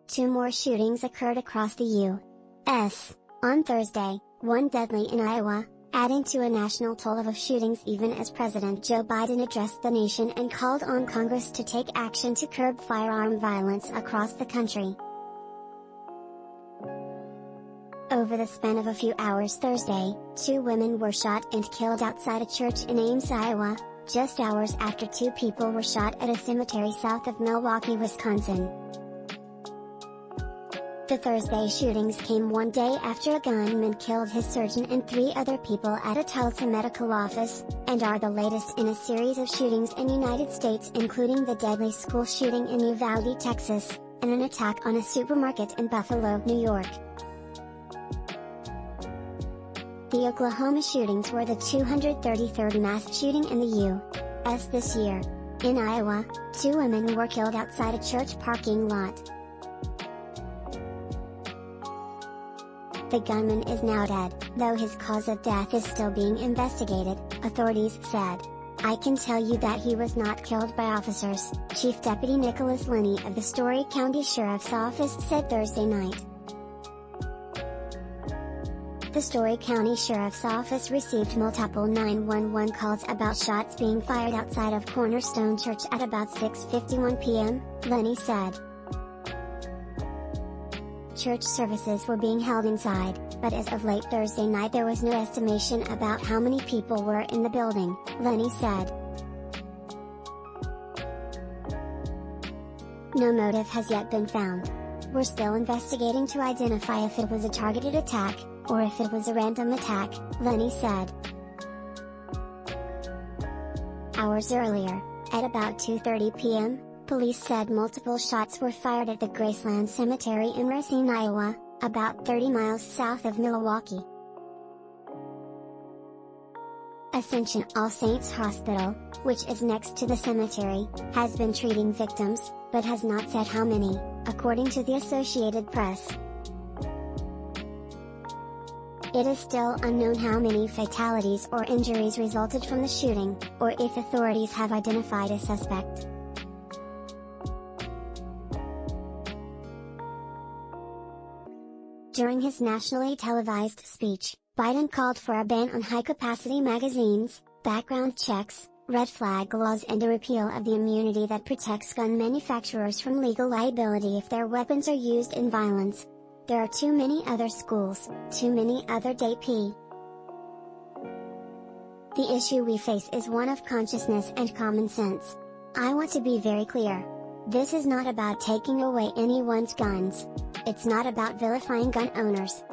2 more shootings occurred across the U.S. on Thursday, one deadly in Iowa, adding to a national toll of shootings even as President Joe Biden addressed the nation and called on Congress to take action to curb firearm violence across the country. Over the span of a few hours Thursday, 2 women were shot and killed outside a church in Ames, Iowa, just hours after 2 people were shot at a cemetery south of Milwaukee, Wisconsin. The Thursday shootings came one day after a gunman killed his surgeon and 3 other people at a Tulsa medical office, and are the latest in a series of shootings in the United States, including the deadly school shooting in Uvalde, Texas, and an attack on a supermarket in Buffalo, New York. The Oklahoma shootings were the 233rd mass shooting in the U.S. this year. In Iowa, 2 women were killed outside a church parking lot. The gunman is now dead, though his cause of death is still being investigated, authorities said. "I can tell you that he was not killed by officers," Chief Deputy Nicholas Lennie of the Story County Sheriff's Office said Thursday night. The Story County Sheriff's Office received multiple 911 calls about shots being fired outside of Cornerstone Church at about 6:51 p.m., Lennie said. Church services were being held inside, but as of late Thursday night there was no estimation about how many people were in the building, Lennie said. No motive has yet been found. "We're still investigating to identify if it was a targeted attack, or if it was a random attack," Lennie said. Hours earlier, at about 2:30 p.m., police said multiple shots were fired at the Graceland Cemetery in Racine, Iowa, about 30 miles south of Milwaukee. Ascension All Saints Hospital, which is next to the cemetery, has been treating victims, but has not said how many, according to the Associated Press. It is still unknown how many fatalities or injuries resulted from the shooting, or if authorities have identified a suspect. During his nationally televised speech, Biden called for a ban on high-capacity magazines, background checks, red flag laws and a repeal of the immunity that protects gun manufacturers from legal liability if their weapons are used in violence. "There are too many other schools, too many other DP. The issue we face is one of consciousness and common sense. I want to be very clear. This is not about taking away anyone's guns. It's not about vilifying gun owners.